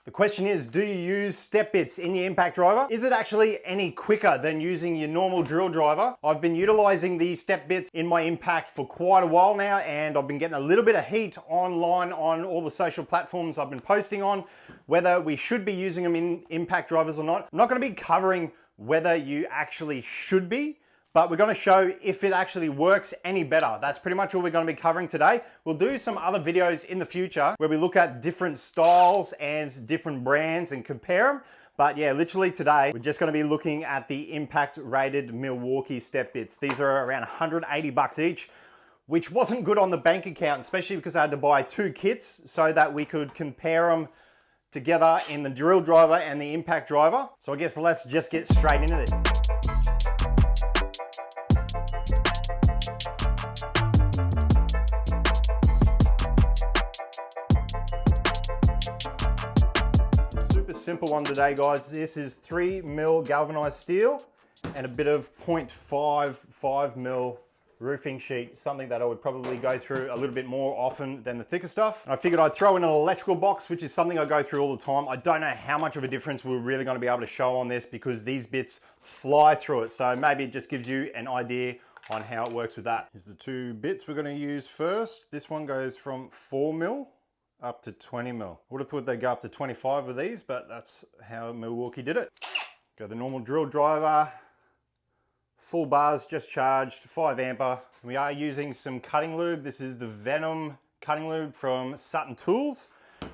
The question is, do you use step bits in your impact driver? Is it actually any quicker than using your normal drill driver? I've been utilizing the step bits in my impact for quite a while now, and I've been getting a little bit of heat online on all the social platforms I've been posting on, whether we should be using them in impact drivers or not. I'm not going to be covering whether you actually should be, but we're going to show if it actually works any better. That's pretty much all we're going to be covering today. We'll do some other videos in the future where we look at different styles and different brands and compare them. But yeah, literally today, we're just going to be looking at the impact rated Milwaukee step bits. These are around 180 bucks each, which wasn't good on the bank account, especially because I had to buy 2 kits so that we could compare them together in the drill driver and the impact driver. So I guess let's just get straight into this. Simple one today, guys. This is 3mm galvanized steel and a bit of 0.55mm roofing sheet, something that I would probably go through a little bit more often than the thicker stuff. And I figured I'd throw in an electrical box, which is something I go through all the time. I don't know how much of a difference we're really going to be able to show on this because these bits fly through it. So maybe it just gives you an idea on how it works with that. Here's the 2 bits we're going to use first. This one goes from 4mm up to 20mm. I would have thought they'd go up to 25 of these, but that's how Milwaukee did it. Go the normal drill driver, full bars, just charged, 5 ampere. We are using some cutting lube. This is the Venom cutting lube from Sutton Tools.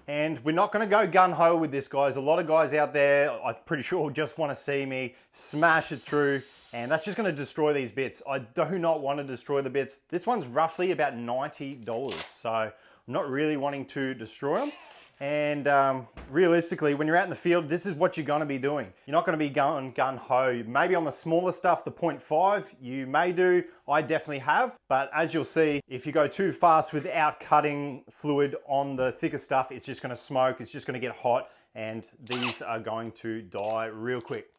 And we're not gonna go gun-ho with this, guys. A lot of guys out there, I'm pretty sure, just wanna see me smash it through, and that's just gonna destroy these bits. I do not wanna destroy the bits. This one's roughly about $90, so I'm not really wanting to destroy them. And realistically, when you're out in the field, this is what you're gonna be doing. You're not gonna be going gun-ho. Maybe on the smaller stuff, the 0.5, you may do. I definitely have. But as you'll see, if you go too fast without cutting fluid on the thicker stuff, it's just gonna smoke, it's just gonna get hot, and these are going to die real quick.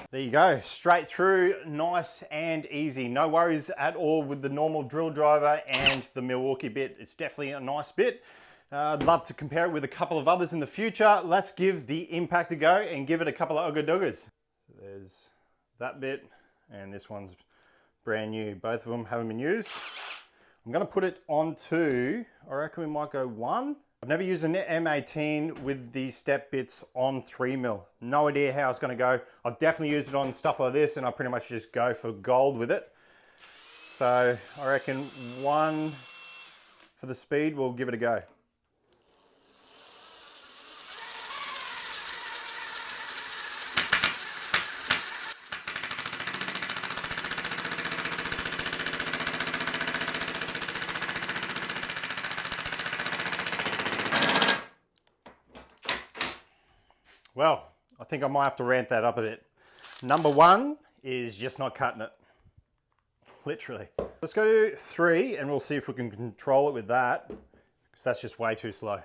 There you go, straight through, nice and easy. No worries at all with the normal drill driver and the Milwaukee bit. It's definitely a nice bit. I'd love to compare it with a couple of others in the future. Let's give the impact a go and give it a couple of ugga-duggas. There's that bit, and this one's brand new. Both of them haven't been used. I'm gonna put it onto, I reckon we might go 1. I've never used an M18 with the step bits on 3mm. No idea how it's going to go. I've definitely used it on stuff like this, and I pretty much just go for gold with it. So I reckon 1 for the speed. We'll give it a go. Well, I think I might have to ramp that up a bit. Number 1 is just not cutting it. Literally. Let's go to 3 and we'll see if we can control it with that, because that's just way too slow.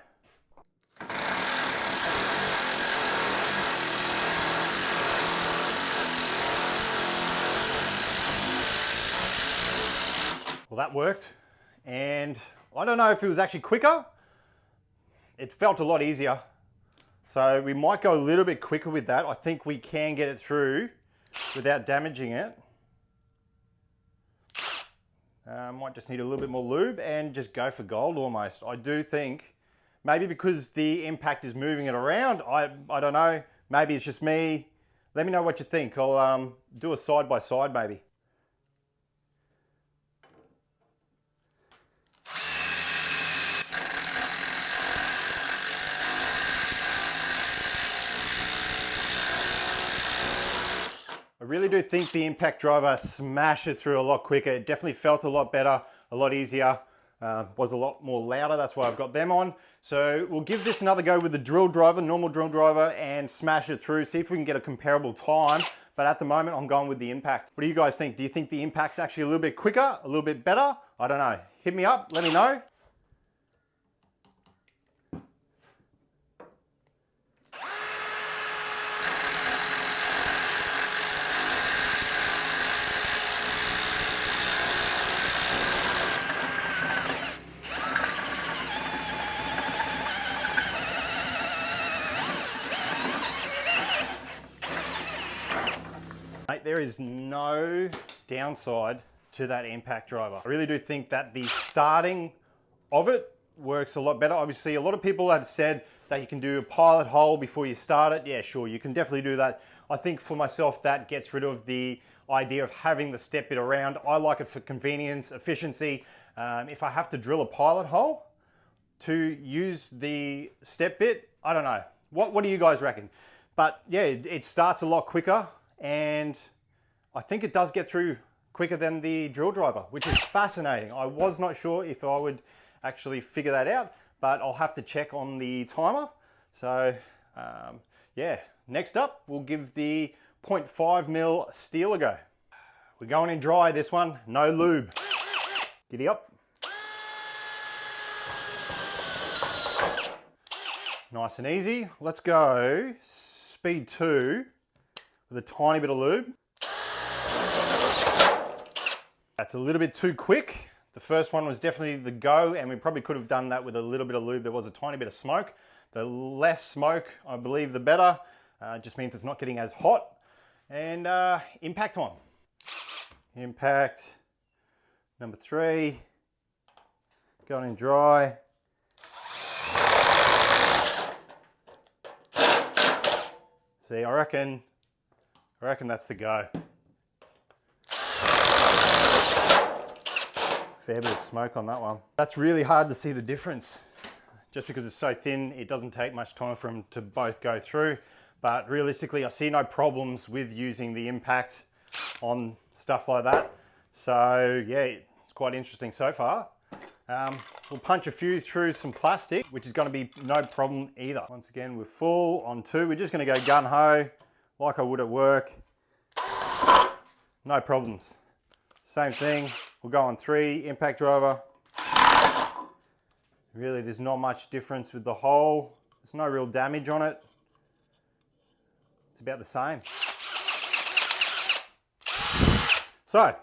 Well, that worked. And I don't know if it was actually quicker. It felt a lot easier. So we might go a little bit quicker with that. I think we can get it through without damaging it. Might just need a little bit more lube and just go for gold almost. I do think, maybe because the impact is moving it around, I don't know. Maybe it's just me. Let me know what you think. I'll do a side by side maybe. I really do think the impact driver smashed it through a lot quicker. It definitely felt a lot better, a lot easier. was a lot more louder. That's why I've got them on. So we'll give this another go with the drill driver, normal drill driver, and smash it through, see if we can get a comparable time. But at the moment, I'm going with the impact. What do you guys think? Do you think the impact's actually a little bit quicker, a little bit better? I don't know. Hit me up, let me know. Mate, there is no downside to that impact driver. I really do think that the starting of it works a lot better. Obviously, a lot of people have said that you can do a pilot hole before you start it. Yeah, sure, you can definitely do that. I think for myself, that gets rid of the idea of having the step bit around. I like it for convenience, efficiency. If I have to drill a pilot hole to use the step bit, I don't know. What do you guys reckon? But yeah, it starts a lot quicker, and I think it does get through quicker than the drill driver, which is fascinating. I was not sure if I would actually figure that out, but I'll have to check on the timer. So yeah, next up, we'll give the 0.5 mil steel a go. We're going in dry this one, no lube. Giddy up. Nice and easy. Let's go speed 2 with a tiny bit of lube. That's a little bit too quick. The first one was definitely the go, and we probably could have done that with a little bit of lube. There was a tiny bit of smoke. The less smoke, I believe, the better. Just means it's not getting as hot. And impact on. Impact number 3. Going in dry. See, I reckon that's the go. Fair bit of smoke on that one. That's really hard to see the difference. Just because it's so thin, it doesn't take much time for them to both go through. But realistically, I see no problems with using the impact on stuff like that. So yeah, it's quite interesting so far. We'll punch a few through some plastic, which is going to be no problem either. Once again, we're full on 2. We're just going to go gun-ho, like I would at work. No problems. Same thing, we'll go on 3, impact driver. Really, there's not much difference with the hole. There's no real damage on it. It's about the same. So,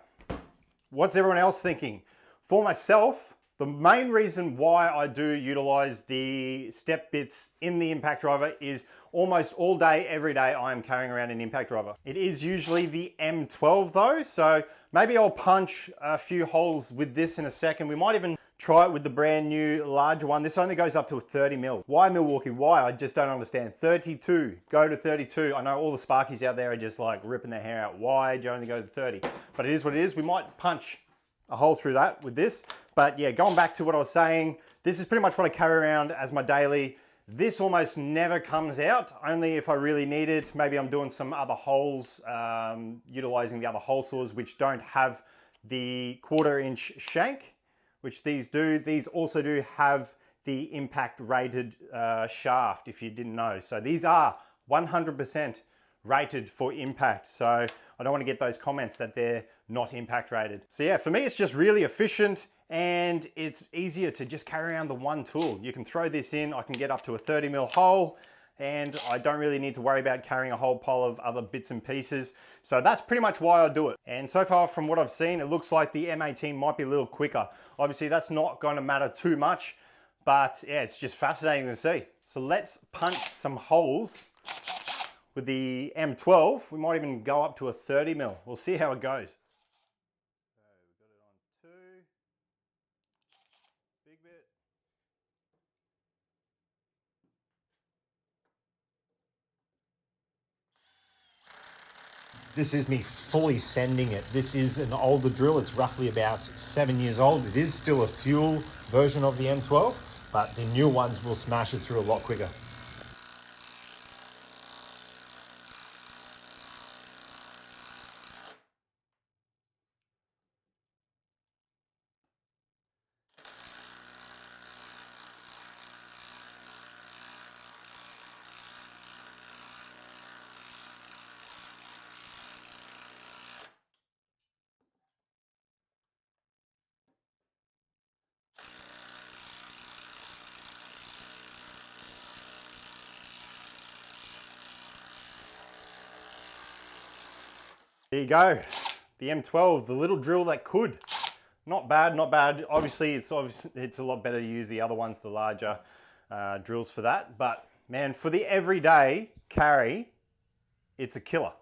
what's everyone else thinking? For myself, the main reason why I do utilize the step bits in the impact driver is almost all day, every day, I am carrying around an impact driver. It is usually the M12 though, so maybe I'll punch a few holes with this in a second. We might even try it with the brand new larger one. This only goes up to a 30 mil. Why Milwaukee? Why? I just don't understand. 32, go to 32. I know all the Sparkies out there are just like ripping their hair out. Why do you only go to 30? But it is what it is. We might punch a hole through that with this. But yeah, going back to what I was saying, this is pretty much what I carry around as my daily. This almost never comes out, only if I really need it. Maybe I'm doing some other holes, utilizing the other hole saws, which don't have the 1/4 inch shank, which these do. These also do have the impact rated shaft, if you didn't know. So these are 100% rated for impact. So I don't want to get those comments that they're not impact rated. So yeah, for me, it's just really efficient, and it's easier to just carry around the one tool. You can throw this in, I can get up to a 30 mil hole, and I don't really need to worry about carrying a whole pile of other bits and pieces. So that's pretty much why I do it. And so far from what I've seen, it looks like the M18 might be a little quicker. Obviously that's not going to matter too much, but yeah, it's just fascinating to see. So let's punch some holes with the M12. We might even go up to a 30 mil. We'll see how it goes. So we've got it on 2. Big bit. This is me fully sending it. This is an older drill. It's roughly about 7 years old. It is still a fuel version of the M12, but the new ones will smash it through a lot quicker. There you go. The M12, the little drill that could. Not bad, not bad. Obviously, it's a lot better to use the other ones, the larger drills for that. But man, for the everyday carry, it's a killer.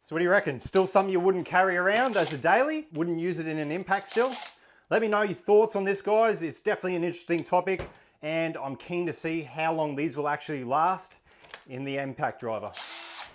So what do you reckon? Still something you wouldn't carry around as a daily? Wouldn't use it in an impact still? Let me know your thoughts on this, guys. It's definitely an interesting topic, and I'm keen to see how long these will actually last in the impact driver.